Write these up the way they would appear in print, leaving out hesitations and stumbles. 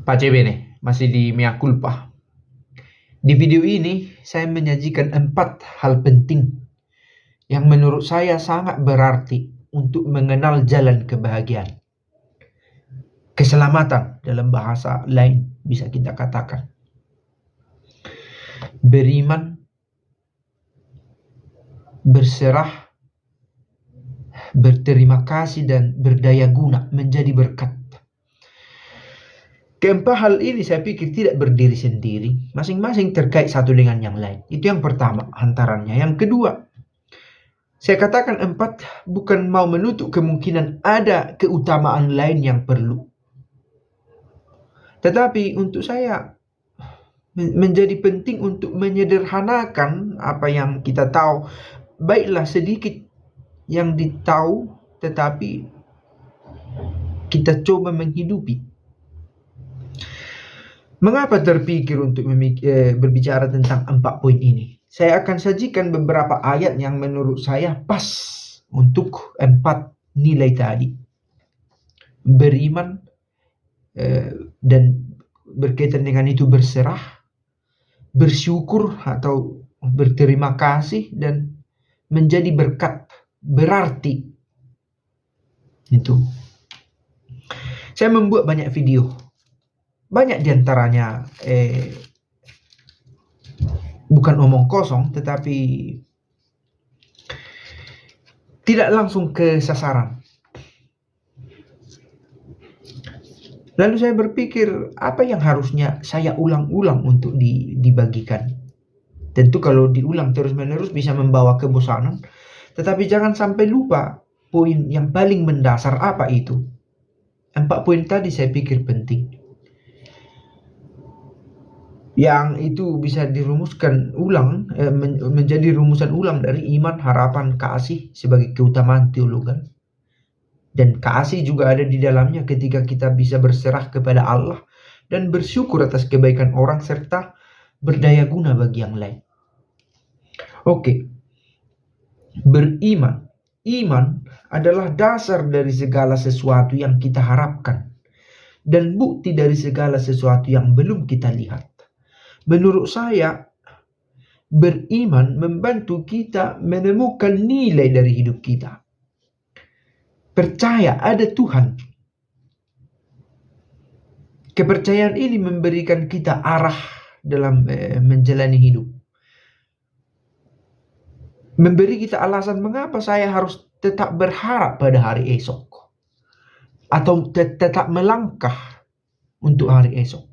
Pace bene, masih di Mea Culpa. Di video ini, saya menyajikan 4 hal penting yang menurut saya sangat berarti untuk mengenal jalan kebahagiaan. Keselamatan dalam bahasa lain bisa kita katakan. Beriman, berserah, berterima kasih, dan berdaya guna menjadi berkat. Keempat hal ini saya pikir tidak berdiri sendiri, masing-masing terkait satu dengan yang lain. Itu yang pertama, hantarannya. Yang kedua, saya katakan 4 bukan mau menutup kemungkinan ada keutamaan lain yang perlu. Tetapi untuk saya menjadi penting untuk menyederhanakan apa yang kita tahu. Baiklah sedikit yang ditahu, tetapi kita coba menghidupi. Mengapa terpikir untuk berbicara tentang 4 poin ini? Saya akan sajikan beberapa ayat yang menurut saya pas untuk 4 nilai tadi. Beriman, dan berkaitan dengan itu berserah, bersyukur atau berterima kasih, dan menjadi berkat. Berarti itu. Saya membuat banyak video. Banyak diantaranya bukan omong kosong, tetapi tidak langsung ke sasaran. Lalu saya berpikir, apa yang harusnya saya ulang-ulang untuk dibagikan? Tentu kalau diulang terus-menerus bisa membawa kebosanan, tetapi jangan sampai lupa poin yang paling mendasar. Apa itu? 4 poin tadi saya pikir penting. Yang itu bisa dirumuskan ulang, menjadi rumusan ulang dari iman, harapan, kasih sebagai keutamaan teologal. Dan kasih juga ada di dalamnya ketika kita bisa berserah kepada Allah dan bersyukur atas kebaikan orang serta berdaya guna bagi yang lain. Oke. Beriman. Iman adalah dasar dari segala sesuatu yang kita harapkan dan bukti dari segala sesuatu yang belum kita lihat. Menurut saya, beriman membantu kita menemukan nilai dari hidup kita. Percaya ada Tuhan. Kepercayaan ini memberikan kita arah dalam menjalani hidup. Memberi kita alasan mengapa saya harus tetap berharap pada hari esok. Atau tetap melangkah untuk hari esok.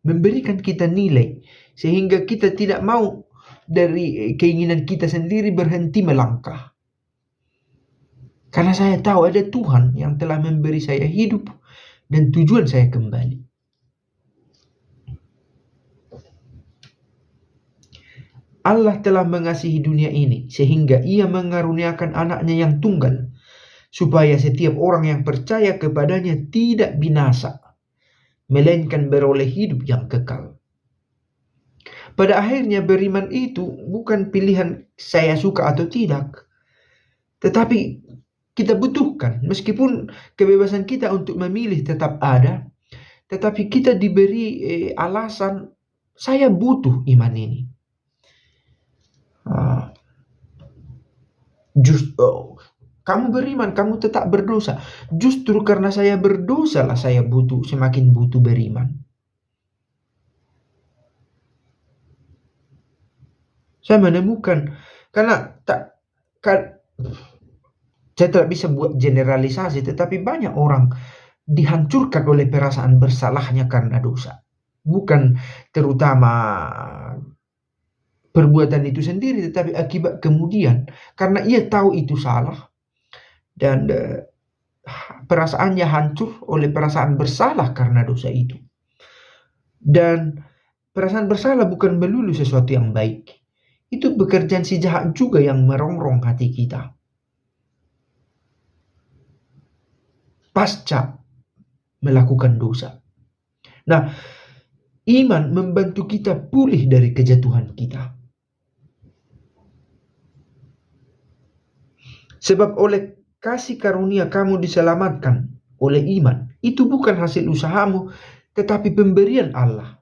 Memberikan kita nilai sehingga kita tidak mau dari keinginan kita sendiri berhenti melangkah. Karena saya tahu ada Tuhan yang telah memberi saya hidup dan tujuan saya kembali. Allah telah mengasihi dunia ini sehingga Ia mengaruniakan anaknya yang tunggal supaya setiap orang yang percaya kepadanya tidak binasa, melainkan beroleh hidup yang kekal. Pada akhirnya beriman itu bukan pilihan saya suka atau tidak, tetapi kita butuhkan. Meskipun kebebasan kita untuk memilih tetap ada, tetapi kita diberi alasan, saya butuh iman ini. Kamu beriman, kamu tetap berdosa. Justru karena saya berdosa lah saya semakin butuh beriman. Saya menemukan, karena saya tidak bisa buat generalisasi, tetapi banyak orang dihancurkan oleh perasaan bersalahnya karena dosa. Bukan terutama perbuatan itu sendiri, tetapi akibat kemudian. Karena ia tahu itu salah. Dan perasaannya hancur oleh perasaan bersalah karena dosa itu. Dan perasaan bersalah bukan melulu sesuatu yang baik. Itu pekerjaan si jahat juga yang merongrong hati kita. Pasca melakukan dosa. Nah, iman membantu kita pulih dari kejatuhan kita. Sebab oleh kasih karunia kamu diselamatkan oleh iman. Itu bukan hasil usahamu, tetapi pemberian Allah.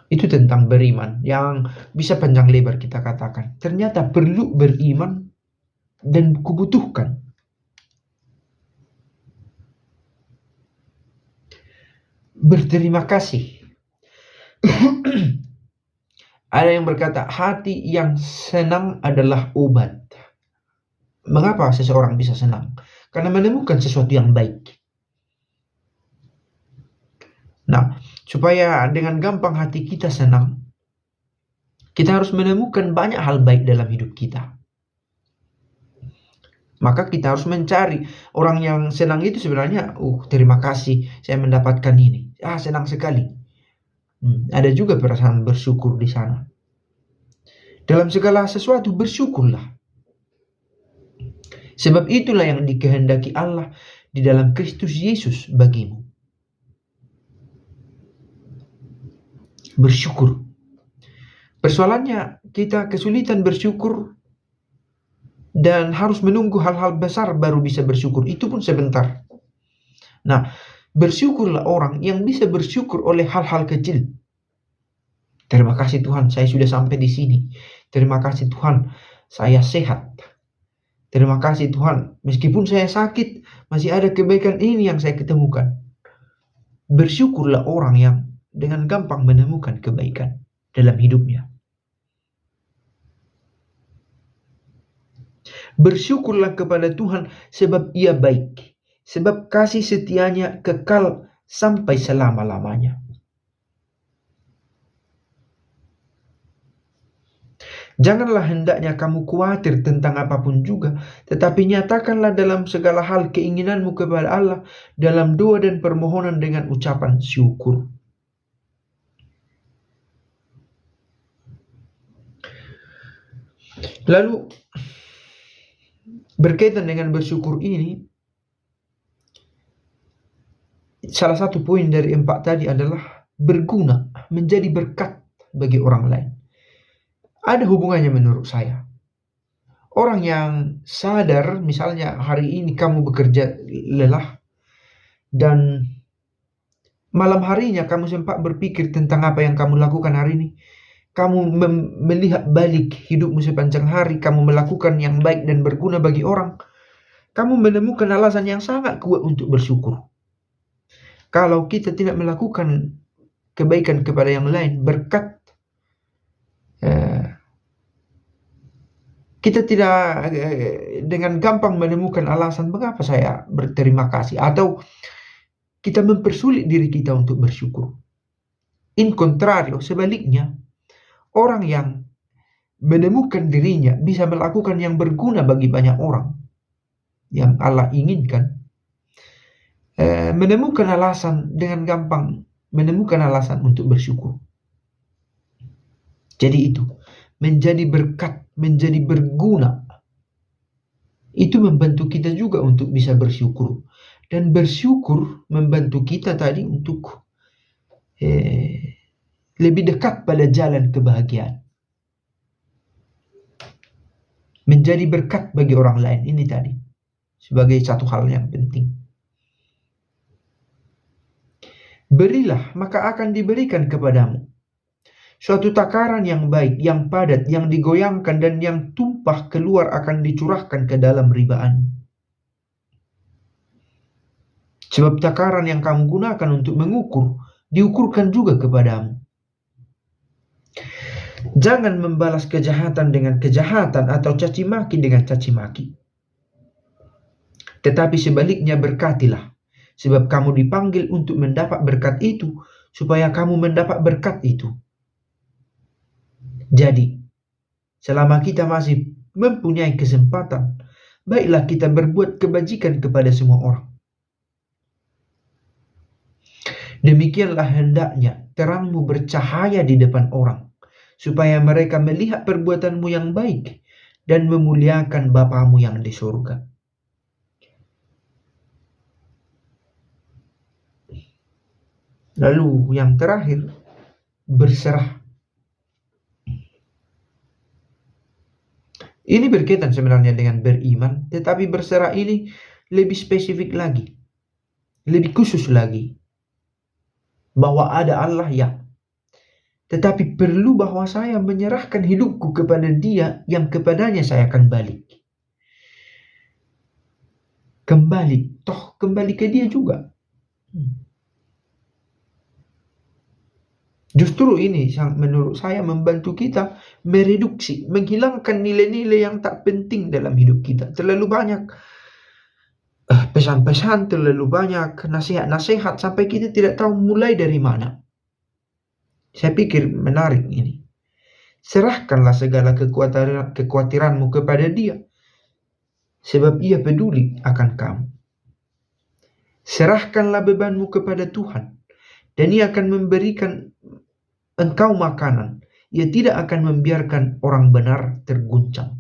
Itu tentang beriman yang bisa panjang lebar kita katakan. Ternyata perlu beriman dan kubutuhkan. Berterima kasih. Ada yang berkata, hati yang senang adalah obat. Mengapa seseorang bisa senang? Karena menemukan sesuatu yang baik. Nah, supaya dengan gampang hati kita senang, kita harus menemukan banyak hal baik dalam hidup kita. Maka kita harus mencari orang yang senang itu sebenarnya, terima kasih saya mendapatkan ini. Senang sekali. Ada juga perasaan bersyukur di sana. Dalam segala sesuatu bersyukurlah. Sebab itulah yang dikehendaki Allah di dalam Kristus Yesus bagimu. Bersyukur. Persoalannya kita kesulitan bersyukur dan harus menunggu hal-hal besar baru bisa bersyukur. Itu pun sebentar. Nah, bersyukurlah orang yang bisa bersyukur oleh hal-hal kecil. Terima kasih Tuhan, saya sudah sampai di sini. Terima kasih Tuhan, saya sehat. Terima kasih Tuhan, meskipun saya sakit, masih ada kebaikan ini yang saya ketemukan. Bersyukurlah orang yang dengan gampang menemukan kebaikan dalam hidupnya. Bersyukurlah kepada Tuhan sebab Ia baik, sebab kasih setianya kekal sampai selama-lamanya. Janganlah hendaknya kamu khawatir tentang apapun juga, tetapi nyatakanlah dalam segala hal keinginanmu kepada Allah dalam doa dan permohonan dengan ucapan syukur. Lalu berkaitan dengan bersyukur ini, salah satu poin dari 4 tadi adalah berguna, menjadi berkat bagi orang lain. Ada hubungannya menurut saya. Orang yang sadar, misalnya hari ini kamu bekerja lelah dan malam harinya kamu sempat berpikir tentang apa yang kamu lakukan hari ini. Kamu melihat balik hidupmu sepanjang hari, kamu melakukan yang baik dan berguna bagi orang. Kamu menemukan alasan yang sangat kuat untuk bersyukur. Kalau kita tidak melakukan kebaikan kepada yang lain, berkat, kita tidak dengan gampang menemukan alasan mengapa saya berterima kasih, atau kita mempersulit diri kita untuk bersyukur. In contrario, sebaliknya, orang yang menemukan dirinya bisa melakukan yang berguna bagi banyak orang yang Allah inginkan, menemukan alasan dengan gampang, menemukan alasan untuk bersyukur. Jadi itu, menjadi berkat, menjadi berguna, itu membantu kita juga untuk bisa bersyukur. Dan bersyukur membantu kita tadi untuk lebih dekat pada jalan kebahagiaan. Menjadi berkat bagi orang lain, ini tadi sebagai satu hal yang penting. Berilah, maka akan diberikan kepadamu suatu takaran yang baik, yang padat, yang digoyangkan dan yang tumpah keluar akan dicurahkan ke dalam ribaan. Sebab takaran yang kamu gunakan untuk mengukur, diukurkan juga kepadamu. Jangan membalas kejahatan dengan kejahatan atau caci maki dengan caci maki. Tetapi sebaliknya berkatilah, sebab kamu dipanggil untuk mendapat berkat itu, supaya kamu mendapat berkat itu. Jadi, selama kita masih mempunyai kesempatan, baiklah kita berbuat kebajikan kepada semua orang. Demikianlah hendaknya terangmu bercahaya di depan orang, supaya mereka melihat perbuatanmu yang baik dan memuliakan Bapamu yang di surga. Lalu yang terakhir, berserah. Ini berkaitan sebenarnya dengan beriman, tetapi berserah ini lebih spesifik lagi, lebih khusus lagi, bahwa ada Allah ya. Tetapi perlu bahwa saya menyerahkan hidupku kepada Dia yang kepadanya saya akan balik. Kembali ke Dia juga. Justru ini yang menurut saya membantu kita mereduksi, menghilangkan nilai-nilai yang tak penting dalam hidup kita. Terlalu banyak pesan-pesan, terlalu banyak nasihat-nasihat sampai kita tidak tahu mulai dari mana. Saya pikir menarik ini. Serahkanlah segala kekhawatiranmu kepada Dia, sebab Ia peduli akan kamu. Serahkanlah bebanmu kepada Tuhan, dan Ia akan memberikan engkau makanan. Ia tidak akan membiarkan orang benar terguncang.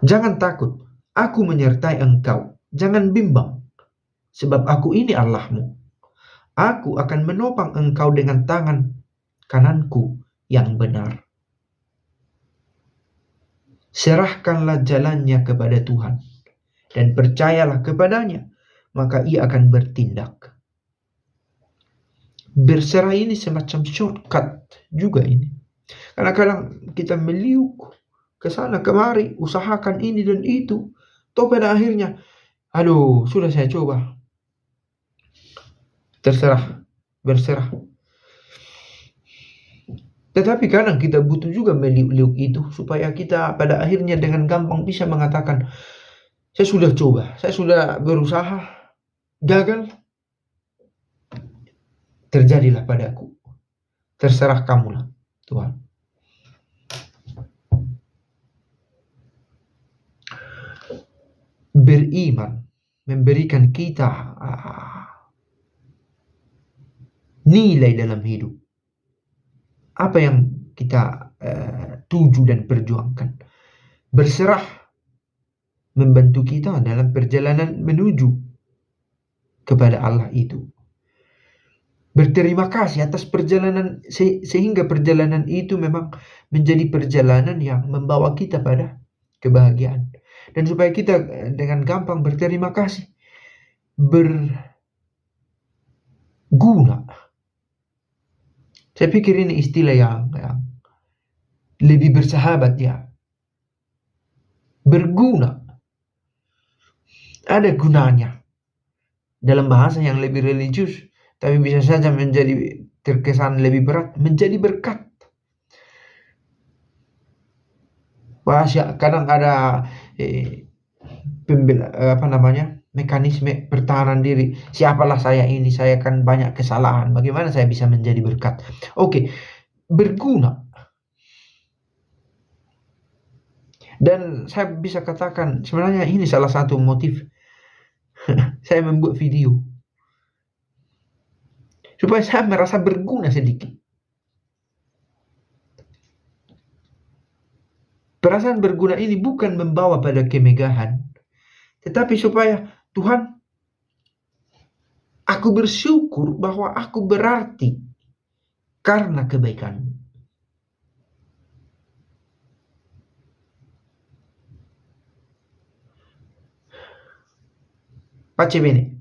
Jangan takut, aku menyertai engkau. Jangan bimbang, sebab aku ini Allahmu. Aku akan menopang engkau dengan tangan kananku yang benar. Serahkanlah jalannya kepada Tuhan, dan percayalah kepadanya, maka Ia akan bertindak. Berserah ini semacam shortcut juga ini. Kadang-kadang kita meliuk ke sana kemari, usahakan ini dan itu. Toh pada akhirnya, aduh, sudah saya coba. Terserah, berserah. Tetapi kadang kita butuh juga meliuk-liuk itu, supaya kita pada akhirnya dengan gampang bisa mengatakan, saya sudah coba, saya sudah berusaha, gagal. Terjadilah padaku. Terserah kamulah, Tuhan. Beriman memberikan kita nilai dalam hidup. Apa yang kita tuju dan perjuangkan. Berserah membantu kita dalam perjalanan menuju kepada Allah itu. Berterima kasih atas perjalanan, sehingga perjalanan itu memang menjadi perjalanan yang membawa kita pada kebahagiaan. Dan supaya kita dengan gampang berterima kasih, berguna. Saya pikir ini istilah yang lebih bersahabat ya. Berguna. Ada gunanya. Dalam bahasa yang lebih religius, tapi bisa saja menjadi terkesan lebih berat, menjadi berkat. Bahasa kadang ada mekanisme pertahanan diri. Siapalah saya ini, saya kan banyak kesalahan. Bagaimana saya bisa menjadi berkat? Oke, berguna. Dan saya bisa katakan sebenarnya ini salah satu motif saya membuat video. Supaya saya merasa berguna sedikit. Perasaan berguna ini bukan membawa pada kemegahan, tetapi supaya Tuhan, aku bersyukur bahwa aku berarti karena kebaikan-Mu. Pace bene.